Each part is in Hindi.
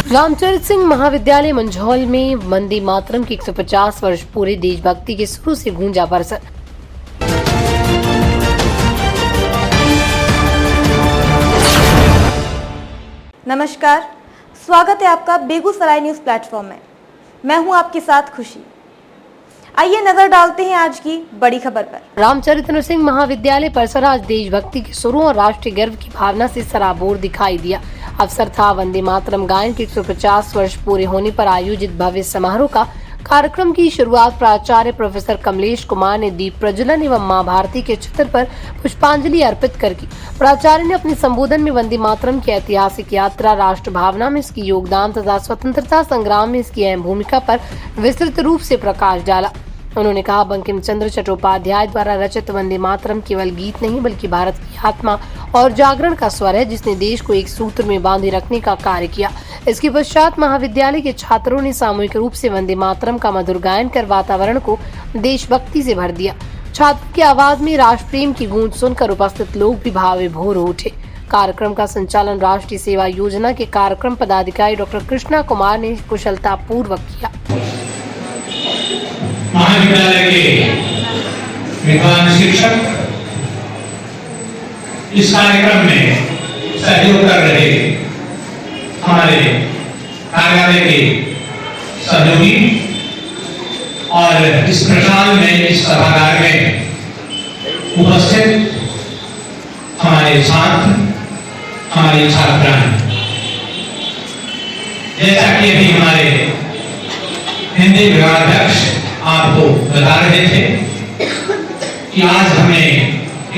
रामचरित सिंह महाविद्यालय मंझौल में वंदे मातरम के 150 वर्ष पूरे देशभक्ति के शुरू से गूंजा परिसर। नमस्कार, स्वागत है आपका बेगूसराय न्यूज प्लेटफॉर्म में। मैं हूं आपके साथ खुशी। आइए नजर डालते हैं आज की बड़ी खबर पर। रामचरित सिंह महाविद्यालय परिसर आज देशभक्ति के सुरों और राष्ट्रीय गर्व की भावना से सराबोर दिखाई दिया। अवसर था वंदे मातरम गायन के 150 वर्ष पूरे होने पर आयोजित भव्य समारोह का। कार्यक्रम की शुरुआत प्राचार्य प्रोफेसर कमलेश कुमार ने दीप प्रज्वलन एवं मां भारती के चित्र पर पुष्पांजलि अर्पित कर की। प्राचार्य ने अपने संबोधन में वंदे मातरम की ऐतिहासिक यात्रा, राष्ट्र भावना में इसकी योगदान तथा स्वतंत्रता संग्राम में इसकी अहम भूमिका पर विस्तृत रूप से प्रकाश डाला। उन्होंने कहा, बंकिम चंद्र चट्टोपाध्याय द्वारा रचित वंदे मातरम केवल गीत नहीं बल्कि भारत की आत्मा और जागरण का स्वर है, जिसने देश को एक सूत्र में बांधे रखने का कार्य किया। इसके पश्चात महाविद्यालय के छात्रों ने सामूहिक रूप से वंदे मातरम का मधुर गायन कर वातावरण को देशभक्ति से भर दिया। छात्रों की आवाज में राष्ट्र प्रेम की गूंज सुनकर उपस्थित लोग भी भाव विभोर हो उठे। कार्यक्रम का संचालन राष्ट्रीय सेवा योजना के कार्यक्रम पदाधिकारी डॉक्टर कृष्णा कुमार ने कुशलता पूर्वक किया। महाविद्यालय के विद्वान शिक्षक इस कार्यक्रम में सहयोग कर रहे हमारे कार्यालय के सहयोगी और इस प्रशाल में, इस सभागार में उपस्थित हमारे छात्र, हमारी छात्राएं, जैसा कि अभी हमारे हिंदी विभागाध्यक्ष आपको बता रहे थे कि आज हमने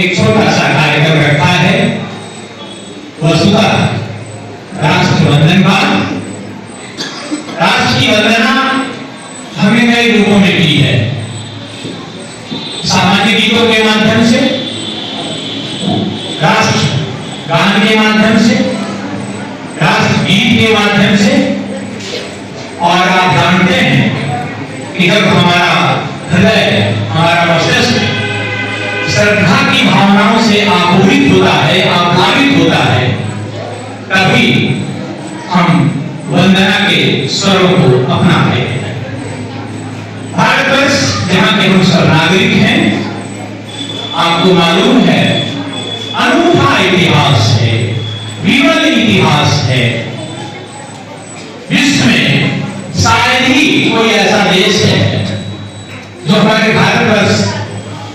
एक छोटा सा कार्यक्रम रखा है। वसुधा राष्ट्र वंदन का। राष्ट्र की वंदना हमने कई रूपों में की है। सामान्य गीतों के माध्यम से, राष्ट्र गान के माध्यम से, राष्ट्र गीत के माध्यम से, और आप जानते हैं कि जब हमारा हृदय, हमारा मस्तिष्क श्रद्धा की भावनाओं से आपूरित होता है, आप्लावित होता है, तभी हम वंदना के स्वरों को अपनाते हैं। भारतवर्ष जहां के हम सब नागरिक हैं, आपको मालूम है अनूठा इतिहास है, विरल इतिहास है। विश्व में शायद ही कोई ऐसा देश है जो हमारे भारतवर्ष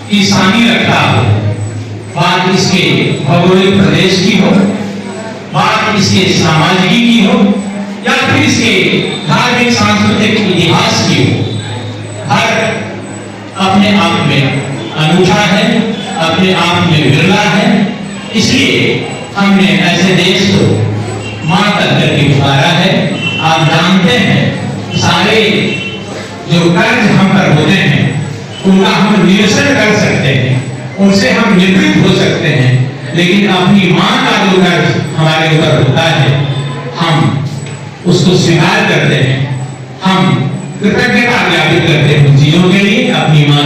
की शानी रखता हो। बात इसके भौगोलिक प्रदेश की हो, बात इसके सामाजिक की हो, या फिर इसके धार्मिक सांस्कृतिक इतिहास की हो। भारत अपने आप में अनूठा है, अपने आप में विरला है। इसलिए हमने ऐसे देश को मां करके पुकारा है। आप जानते हैं सारे जो कर्ज हम पर होते हैं उनका हम निरसन कर सकते हैं, उनसे हम निवृत्त हो सकते हैं, लेकिन अपनी मां का जो कर्ज हमारे ऊपर होता है हम उसको स्वीकार करते हैं। हम कृतज्ञता ज्ञापित करते हैं उन चीजों के लिए, अपनी मां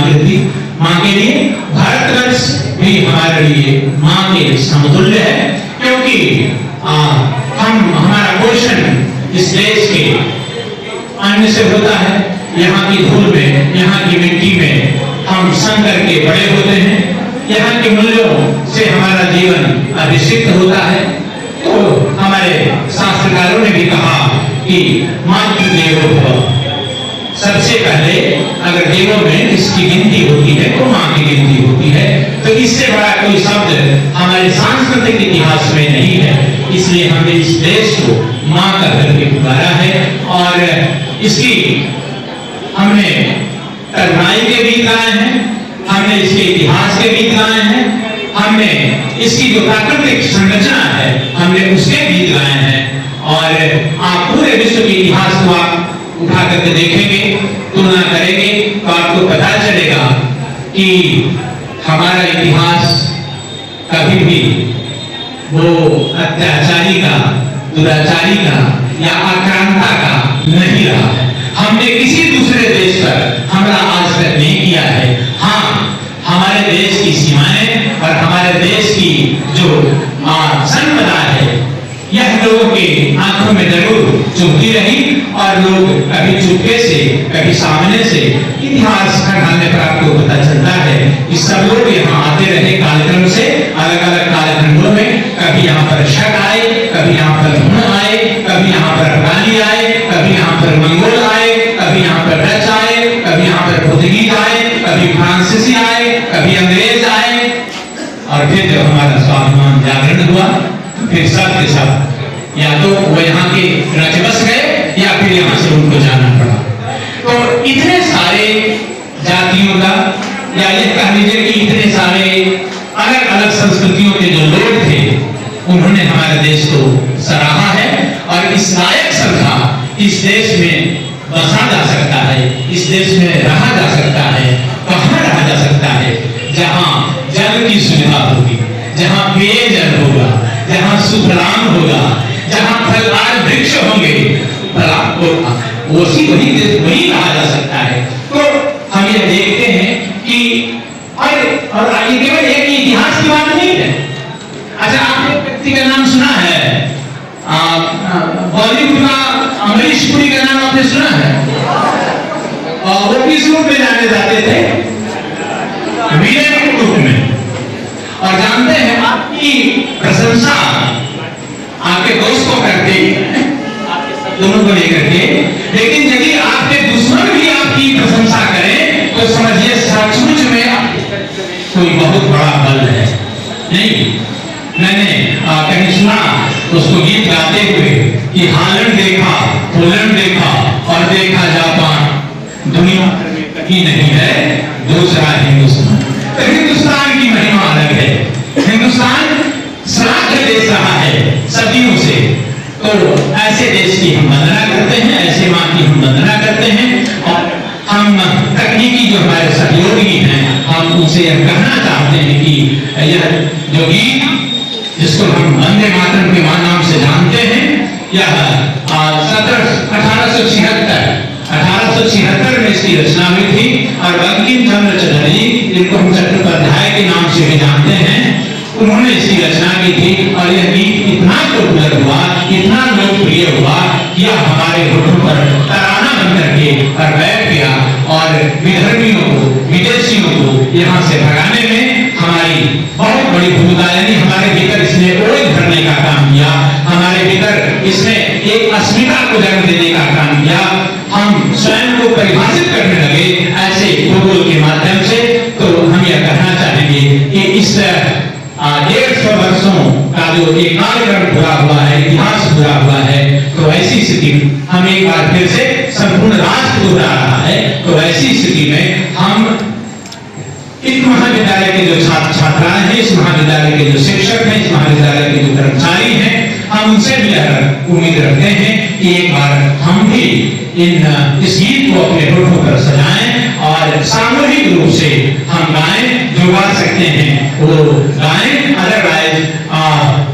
के लिए। भारतवर्ष भी हमारे लिए मां के समतुल्य है, क्योंकि हमारा पोषण इस देश के अन्न से होता है। यहाँ की धूल में, यहाँ की मिट्टी में हम संकर के बड़े होते हैं। यहाँ के मूल्यों से हमारा जीवन अभिषिक्त होता है। तो हमारे शास्त्रकारों ने भी कहा कि मातृदेवो भव। सबसे पहले अगर देवों में इसकी गिनती होती है तो मां की गिनती होती है। तो इससे बड़ा कोई शब्द हमारे सांस्कृतिक इतिहास में नहीं है। इसलिए हमने इस देश को मां का करके पुकारा है, और इसकी हमने करुणाई के गीत गाए हैं, हमने इसके इतिहास के गीत गाए हैं, हमने इसकी जो प्राकृतिक संरचना है हमने उसके गीत गाए हैं। और आप पूरे विश्व के इतिहास को आप उठा करके देखेंगे, तुलना करेंगे, तो आपको पता चलेगा कि हमारा इतिहास कभी भी वो अत्याचारी का, दुराचारी का या आक्रांता का नहीं रहा है। हमने किसी दूसरे देश पर हमला आज तक नहीं किया है। हाँ, हमारे देश की सीमाएं और हमारे देश की जो संपदा है, यह लोगों के आंखों में जरूर चुभती रही और लोग कभी चुपके से कभी सामने से इतिहास खंगालने पर आपको पता चलता है कि सब लोग यहाँ आते रहे कालक्रम से अलग अलग कालखंडों में। कभी यहाँ पर शक आए, कभी यहाँ पर हुण आए, कभी यहाँ पर अफगानी आए, कभी यहाँ पर मंगोल आए, कभी यहाँ पर डच आए, कभी यहाँ पर पुर्तगीज आए, कभी फ्रांसीसी आए, कभी अंग्रेज आए। और फिर जब हमारा स्वाभिमान जागरण हुआ फिर सब के सब या तो वो यहाँ के रच बस गए या फिर यहाँ से उनको जाना पड़ा। तो इतने सारे जातियों का या ये कह लीजिए कि इतने सारे अलग अलग संस्कृतियों के जो लोग थे उन्होंने हमारे देश को सराहा है और इस लायक श्रद्धा इस देश में बसा जा सकता है, इस देश में रहा जा सकता है। कहाँ रहा जा सकता है? जहाँ जल की सुविधा होगी, जहाँ पेयजल होगा, जहाँ सुफलाम होगा, जहाँ फलदार वृक्ष होंगे, वही कहा जा सकता है। तो हम ये देखते हैं कि और ये केवल एक इतिहास की बात नहीं है। अच्छा, आपने एक व्यक्ति का नाम सुना है, बॉलीवुड का अमरीश पुरी का नाम आपने सुना है? वो किस रूप में जाने जाते थे? विलेन के रूप में। और जानते हैं आपकी प्रशंसा आपके दोस्त को करते दोनों को लेकर के, लेकिन यदि आपके दुश्मन भी आपकी प्रशंसा करें तो समझिए सचमुच में कोई बहुत बड़ा बल है। नहीं, मैंने कहीं सुना उसको गीत गाते हुए कि हालैंड देखा, पोलैंड देखा और देखा जापान, दुनिया की नहीं है दूसरा हिंदुस्तान। तो हिंदुस्तान की महिमा अलग है। हिंदुस्तान श्लाघ्य देश रहा है सदियों से। तो ऐसे देश की हम वंदना करते हैं, ऐसे माँ की हम वंदना करते हैं। और हम तकनीकी जो हमारे सहयोगी हैं हम उनसे यह कहना चाहते हैं कि यह जो गीत जिसको हम वंदे मातरम के नाम से जानते हैं, यह 1876 में इसकी रचना हुई थी। और बंकिम चंद्र चटर्जी, जिनको हम चट्टोपाध्याय के नाम से भी जानते हैं, उन्होंने इसकी रचना की थी। और यह गीत इतना पॉपुलर हुआ, इतना लोकप्रिय हुआ कि यह हमारे होठों पर तराना बन करके और बैठ गया और विधर्मियों को, विदेशियों को यहाँ से भगाने में हमारी बहुत बड़ी भूमिका, यानी हमारे भीतर इसने ओझ भरने का काम किया, हमारे भीतर इसने एक अस्मिता को जन्म देने का काम किया। हम स्वयं को परिभाषित करने लगे ऐसे भूगोल के माध्यम से। तो हम यह कहना चाहेंगे कि इस 150 वर्षों का जो एक कार्यक्रम पूरा हुआ है, इतिहास पूरा हुआ है, तो ऐसी स्थिति हम एक बार फिर से संपूर्ण राष्ट्र दोहरा रहा है। तो ऐसी स्थिति में हम इस महाविद्यालय के जो छात्र छात्राएं हैं, इस महाविद्यालय के जो शिक्षक हैं, इस महाविद्यालय के जो कर्मचारी हैं, हम उनसे भी उम्मीद रखते हैं कि एक बार हम भी इस गीत को अपने होठों पर सजाएं और सामूहिक रूप से हम गाएं। जो गा सकते हैं वो गाएं, अदरवाइज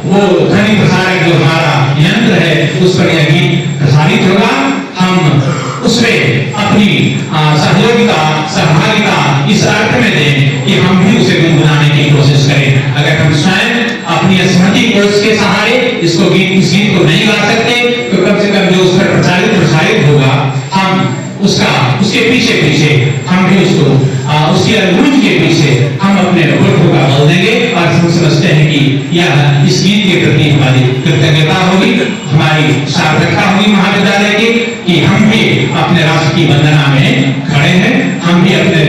वो ध्वनि प्रसारक जो हमारा यंत्र है उस पर यह गीत प्रसारित होगा। हम उसमें अपनी सहयोगिता, सहभागिता इस अर्थ में दें कि हम भी उसे गुनगुनाने की कोशिश करें। अगर हम स्वयं अपनी स्मृति कोश के सहारे इस गीत को नहीं गा सकते तो कम से कम जो उस पर प्रसारित होगा, हम उसके पीछे हम भी उसकी गूंज के पीछे हम अपने होठों का बल देंगे और हम समझते हैं कि यह इस गीत के प्रति हमारी कृतज्ञता होगी, हमारी सार्थकता होगी महाविद्यालय की, कि हम भी अपने राष्ट्र की वंदना में खड़े हैं। हम भी अपने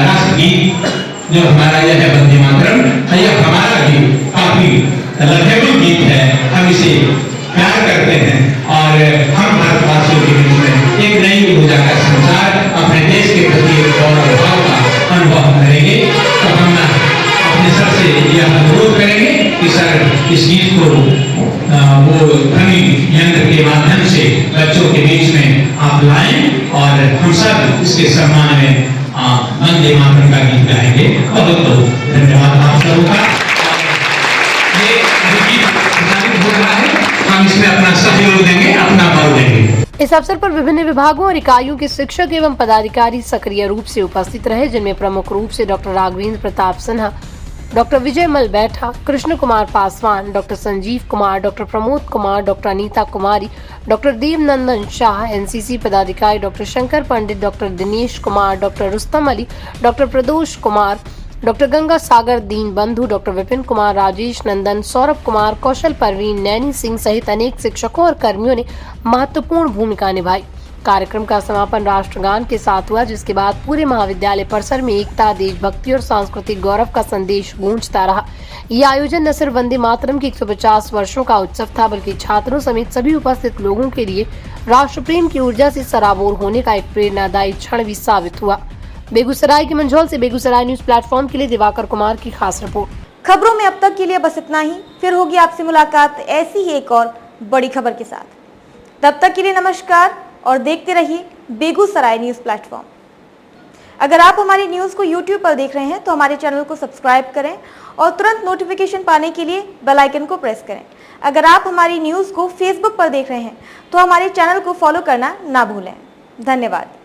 राष्ट्रगीत जो हमारा यह है वंदे मातरम, यह हमारा भी काफी लवेबल गीत है। हम इसे प्यार करते हैं और हम भारतवासियों के बीच में एक नई ऊर्जा का संचार, अपने देश के प्रति एक गौरव भाव का अनुभव करेंगे। तो हम अपने सर से यह अनुरोध करेंगे कि सर इस गीत को वो ध्वनि यंत्र के माध्यम से बच्चों के बीच में आप लाएं और हम सब इसके सम्मान में वंदे मातरम का गीत गाएंगे। बहुत बहुत धन्यवाद आप सबों का। ये गीत हो रहा है, हम इसमें अपना सहयोग देंगे, अपना बल देंगे। इस अवसर पर विभिन्न विभागों और इकाइयों के शिक्षक एवं पदाधिकारी सक्रिय रूप से उपस्थित रहे, जिनमें प्रमुख रूप से doctor Raghavendra Pratap Sinha, doctor Vijay Mal Baitha, Krishna Kumar Paswan, doctor Sanjeev Kumar, doctor Pramod Kumar, doctor Anita Kumari, doctor Devnandan Shah, NCC पदाधिकारी doctor Shankar Pandit, doctor Dinesh Kumar, doctor Rustam Ali, doctor Pradosh Kumar, doctor Ganga Sagar Deen Bandhu, doctor Vipin Kumar, Rajesh Nandan, Saurabh Kumar, Kaushal Parveen, Naini Singh सहित अनेक शिक्षकों और कर्मियों ने महत्वपूर्ण भूमिका निभाई। कार्यक्रम का समापन राष्ट्रगान के साथ हुआ, जिसके बाद पूरे महाविद्यालय परिसर में एकता, देशभक्ति और सांस्कृतिक गौरव का संदेश गूंजता रहा। यह आयोजन न सिर्फ वंदे मातरम की 150 वर्षों का उत्सव था, बल्कि छात्रों समेत सभी उपस्थित लोगों के लिए राष्ट्र प्रेम की ऊर्जा से सराबोर होने का एक प्रेरणादायी क्षण भी साबित हुआ। बेगूसराय के मंझौल से बेगूसराय न्यूज प्लेटफॉर्म के लिए दिवाकर कुमार की खास रिपोर्ट। खबरों में अब तक के लिए बस इतना ही। फिर होगी आपसे मुलाकात ऐसी ही एक और बड़ी खबर के साथ। तब तक के लिए नमस्कार और देखते रहिए बेगूसराय न्यूज प्लेटफॉर्म। अगर आप हमारी न्यूज को YouTube पर देख रहे हैं तो हमारे चैनल को सब्सक्राइब करें और तुरंत नोटिफिकेशन पाने के लिए बेल आइकन को प्रेस करें। अगर आप हमारी न्यूज को Facebook पर देख रहे हैं तो हमारे चैनल को फॉलो करना ना भूलें। धन्यवाद।